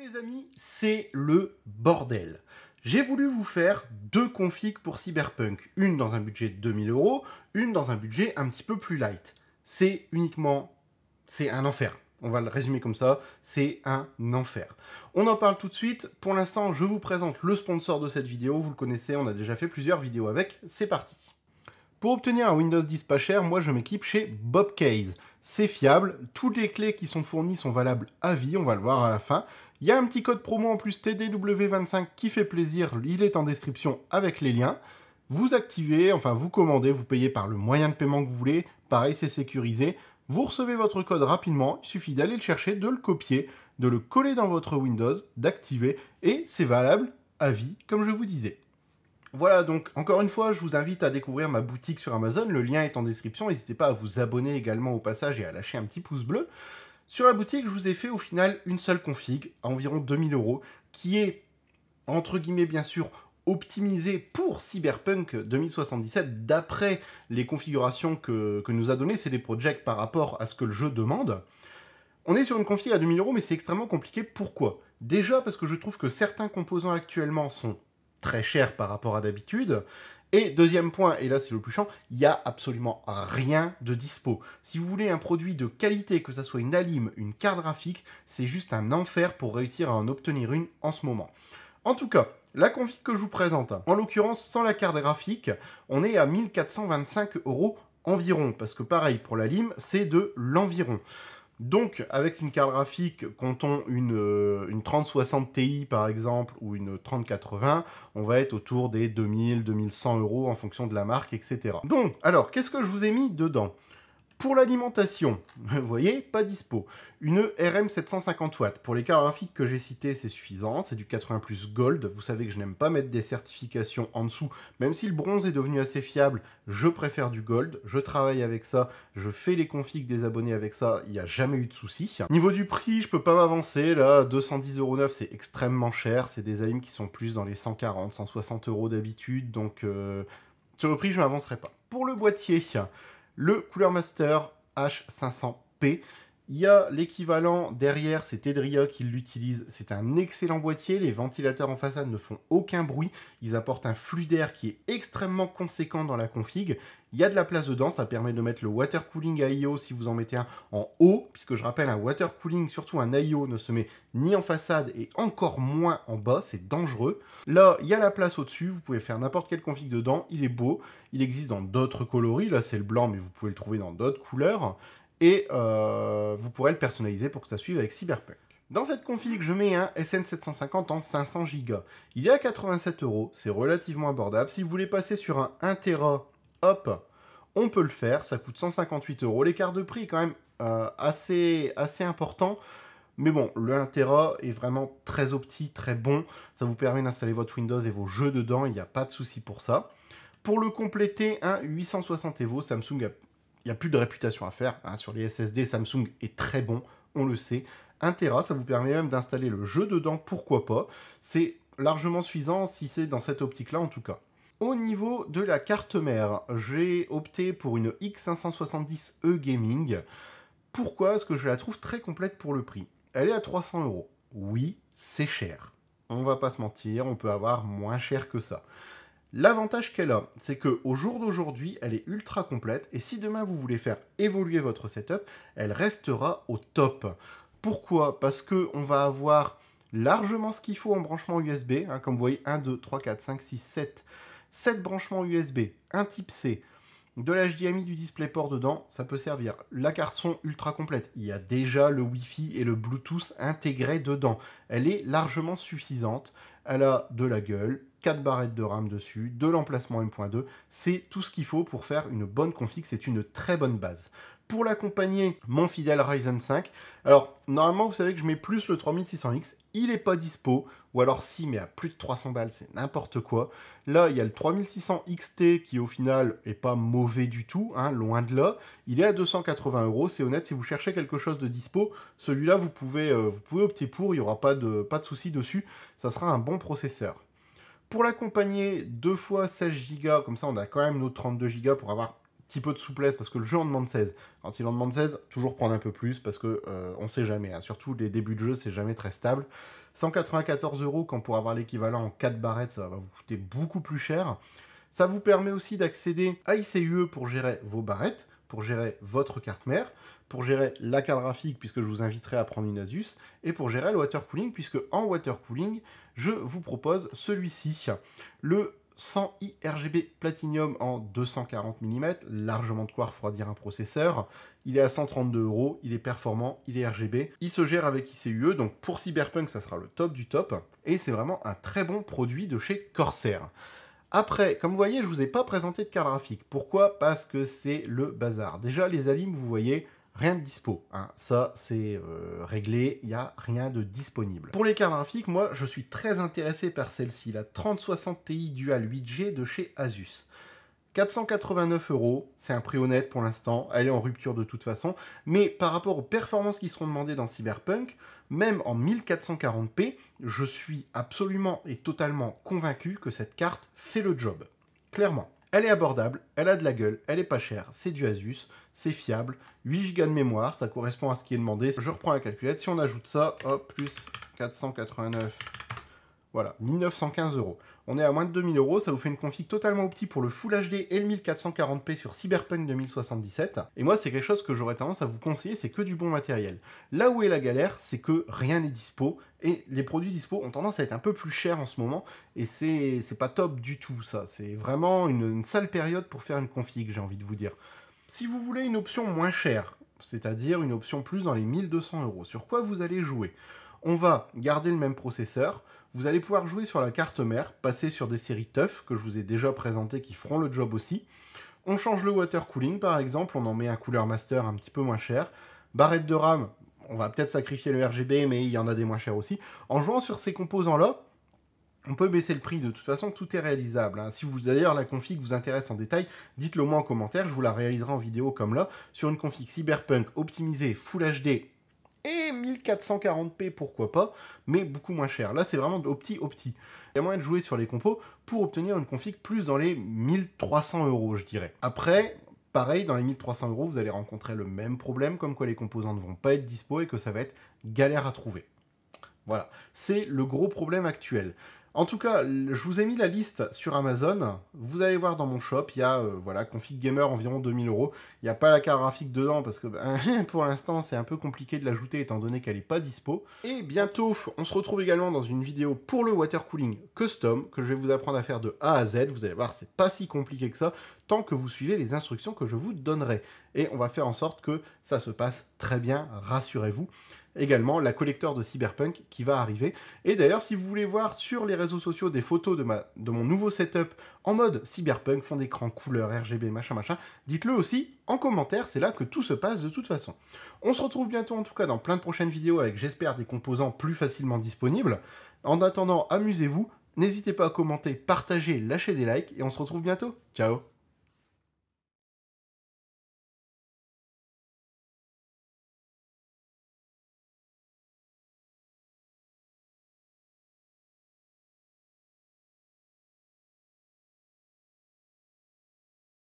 les amis, c'est le bordel. J'ai voulu vous faire deux configs pour Cyberpunk. Une dans un budget de 2000 €, une dans un budget un petit peu plus light. C'est un enfer. On va le résumer comme ça, c'est un enfer. On en parle tout de suite. Pour l'instant, je vous présente le sponsor de cette vidéo. Vous le connaissez, on a déjà fait plusieurs vidéos avec. C'est parti. Pour obtenir un Windows 10 pas cher, moi je m'équipe chez Bobcase. C'est fiable, toutes les clés qui sont fournies sont valables à vie, on va le voir à la fin. Il y a un petit code promo en plus TDW25 qui fait plaisir, il est en description avec les liens. Vous activez, enfin vous commandez, vous payez par le moyen de paiement que vous voulez, pareil c'est sécurisé. Vous recevez votre code rapidement, il suffit d'aller le chercher, de le copier, de le coller dans votre Windows, d'activer, et c'est valable à vie, comme je vous disais. Voilà, donc encore une fois, je vous invite à découvrir ma boutique sur Amazon, le lien est en description, n'hésitez pas à vous abonner également au passage et à lâcher un petit pouce bleu. Sur la boutique, je vous ai fait au final une seule config, à environ 2000 €, qui est, entre guillemets bien sûr, optimisée pour Cyberpunk 2077, d'après les configurations que nous a donné CD Projekt par rapport à ce que le jeu demande. On est sur une config à 2000 €, mais c'est extrêmement compliqué. Pourquoi? Déjà parce que je trouve que certains composants actuellement sont très cher par rapport à d'habitude. Et deuxième point, et là c'est le plus chiant, il n'y a absolument rien de dispo. Si vous voulez un produit de qualité, que ce soit une alim, une carte graphique, c'est juste un enfer pour réussir à en obtenir une en ce moment. En tout cas, la config que je vous présente, en l'occurrence sans la carte graphique, on est à 1425 € environ, parce que pareil, pour la lime, c'est de l'environ. Donc, avec une carte graphique, comptons une 3060 Ti par exemple, ou une 3080, on va être autour des 2000, 2100 € en fonction de la marque, etc. Donc, alors, qu'est-ce que je vous ai mis dedans ? Pour l'alimentation, vous voyez, pas dispo. Une RM 750 watts. Pour les cartes graphiques que j'ai citées, c'est suffisant. C'est du 80+ Gold. Vous savez que je n'aime pas mettre des certifications en dessous. Même si le bronze est devenu assez fiable, je préfère du Gold. Je travaille avec ça. Je fais les configs des abonnés avec ça. Il n'y a jamais eu de souci. Niveau du prix, je peux pas m'avancer. Là, 210 € neuf, c'est extrêmement cher. C'est des alims qui sont plus dans les 140, 160 € d'habitude. Donc, sur le prix, je ne m'avancerai pas. Pour le boîtier, le Cooler Master H500P, il y a l'équivalent derrière, c'est Tedria qui l'utilise. C'est un excellent boîtier, les ventilateurs en façade ne font aucun bruit, ils apportent un flux d'air qui est extrêmement conséquent dans la config. Il y a de la place dedans, ça permet de mettre le water cooling AIO si vous en mettez un en haut, puisque je rappelle, un water cooling, surtout un AIO, ne se met ni en façade et encore moins en bas, c'est dangereux. Là, il y a la place au-dessus, vous pouvez faire n'importe quelle config dedans, il est beau, il existe dans d'autres coloris, là c'est le blanc, mais vous pouvez le trouver dans d'autres couleurs, et vous pourrez le personnaliser pour que ça suive avec Cyberpunk. Dans cette config, je mets un SN750 en 500 Go. Il est à 87 €, c'est relativement abordable. Si vous voulez passer sur un 1 Tera, hop, on peut le faire, ça coûte 158 €. L'écart de prix est quand même assez important. Mais bon, le 1 Tera est vraiment très opti, très bon. Ça vous permet d'installer votre Windows et vos jeux dedans, il n'y a pas de souci pour ça. Pour le compléter, un 860 EVO, Samsung, il n'y a plus de réputation à faire. Hein. Sur les SSD, Samsung est très bon, on le sait. 1 Tera, ça vous permet même d'installer le jeu dedans, pourquoi pas. C'est largement suffisant si c'est dans cette optique-là en tout cas. Au niveau de la carte mère, j'ai opté pour une X570E Gaming. Pourquoi? Parce que je la trouve très complète pour le prix. Elle est à 300 €. Oui, c'est cher. On va pas se mentir, on peut avoir moins cher que ça. L'avantage qu'elle a, c'est qu'au jour d'aujourd'hui, elle est ultra complète, et si demain vous voulez faire évoluer votre setup, elle restera au top. Pourquoi? Parce qu'on va avoir largement ce qu'il faut en branchement USB, hein, comme vous voyez, 1, 2, 3, 4, 5, 6, 7. 7 branchements USB, un type C, de l'HDMI, du DisplayPort dedans, ça peut servir. La carte son ultra complète, il y a déjà le Wi-Fi et le Bluetooth intégrés dedans. Elle est largement suffisante, elle a de la gueule, 4 barrettes de RAM dessus, de l'emplacement M.2, c'est tout ce qu'il faut pour faire une bonne config, c'est une très bonne base. Pour l'accompagner, mon fidèle Ryzen 5. Alors, normalement, vous savez que je mets plus le 3600X. Il n'est pas dispo. Ou alors si, mais à plus de 300 balles, c'est n'importe quoi. Là, il y a le 3600 XT qui, au final, est pas mauvais du tout. Hein, loin de là. Il est à 280 €. C'est honnête, si vous cherchez quelque chose de dispo, celui-là, vous pouvez opter pour. Il n'y aura pas de souci dessus. Ça sera un bon processeur. Pour l'accompagner, 2 fois 16 Go. Comme ça, on a quand même nos 32 Go pour avoir petit peu de souplesse, parce que le jeu en demande 16. Quand il en demande 16, toujours prendre un peu plus, parce que on sait jamais, hein. Surtout les débuts de jeu, c'est jamais très stable. 194 € quand pour avoir l'équivalent en 4 barrettes, ça va vous coûter beaucoup plus cher. Ça vous permet aussi d'accéder à ICUE pour gérer vos barrettes, pour gérer votre carte mère, pour gérer la carte graphique, puisque je vous inviterai à prendre une Asus, et pour gérer le water cooling, puisque en water cooling, je vous propose celui-ci, le 100i RGB Platinum en 240 mm, largement de quoi refroidir un processeur. Il est à 132 €, il est performant, il est RGB, il se gère avec ICUE, donc pour Cyberpunk, ça sera le top du top, et c'est vraiment un très bon produit de chez Corsair. Après, comme vous voyez, je ne vous ai pas présenté de carte graphique. Pourquoi? Parce que c'est le bazar. Déjà, les Alim, vous voyez, rien de dispo. Hein. Ça, c'est réglé, il n'y a rien de disponible. Pour les cartes graphiques, moi, je suis très intéressé par celle-ci, la 3060 Ti Dual 8G de chez Asus. 489 €, c'est un prix honnête pour l'instant, elle est en rupture de toute façon, mais par rapport aux performances qui seront demandées dans Cyberpunk, même en 1440p, je suis absolument et totalement convaincu que cette carte fait le job. Clairement. Elle est abordable, elle a de la gueule, elle est pas chère, c'est du Asus, c'est fiable, 8 Go de mémoire, ça correspond à ce qui est demandé. Je reprends la calculette, si on ajoute ça, hop, plus 489, voilà, 1915 €. On est à moins de 2000 €, ça vous fait une config totalement opti pour le Full HD et le 1440p sur Cyberpunk 2077. Et moi, c'est quelque chose que j'aurais tendance à vous conseiller, c'est que du bon matériel. Là où est la galère, c'est que rien n'est dispo, et les produits dispo ont tendance à être un peu plus chers en ce moment, et c'est pas top du tout, ça. C'est vraiment une sale période pour faire une config, j'ai envie de vous dire. Si vous voulez une option moins chère, c'est-à-dire une option plus dans les 1200 €, sur quoi vous allez jouer? On va garder le même processeur, vous allez pouvoir jouer sur la carte mère, passer sur des séries TUF, que je vous ai déjà présentées, qui feront le job aussi. On change le water cooling, par exemple, on en met un Cooler Master un petit peu moins cher. Barrette de RAM, on va peut-être sacrifier le RGB, mais il y en a des moins chers aussi. En jouant sur ces composants-là, on peut baisser le prix, de toute façon, tout est réalisable. Hein. Si vous d'ailleurs la config vous intéresse en détail, dites-le moi en commentaire, je vous la réaliserai en vidéo comme là, sur une config Cyberpunk optimisée Full HD, et 1440p, pourquoi pas, mais beaucoup moins cher. Là, c'est vraiment opti. Il y a moyen de jouer sur les compos pour obtenir une config plus dans les 1300 €, je dirais. Après, pareil, dans les 1300 €, vous allez rencontrer le même problème, comme quoi les composants ne vont pas être dispo et que ça va être galère à trouver. Voilà, c'est le gros problème actuel. En tout cas, je vous ai mis la liste sur Amazon. Vous allez voir dans mon shop, il y a voilà, config gamer environ 2000 €. Il n'y a pas la carte graphique dedans parce que pour l'instant, c'est un peu compliqué de l'ajouter étant donné qu'elle n'est pas dispo. Et bientôt, on se retrouve également dans une vidéo pour le water cooling custom que je vais vous apprendre à faire de A à Z. Vous allez voir, c'est pas si compliqué que ça tant que vous suivez les instructions que je vous donnerai. Et on va faire en sorte que ça se passe très bien, rassurez-vous. Également la collector de Cyberpunk qui va arriver. Et d'ailleurs, si vous voulez voir sur les réseaux sociaux des photos de mon nouveau setup en mode Cyberpunk, fond d'écran, couleur, RGB, machin, dites-le aussi en commentaire, c'est là que tout se passe de toute façon. On se retrouve bientôt en tout cas dans plein de prochaines vidéos avec, j'espère, des composants plus facilement disponibles. En attendant, amusez-vous, n'hésitez pas à commenter, partager, lâcher des likes, et on se retrouve bientôt. Ciao!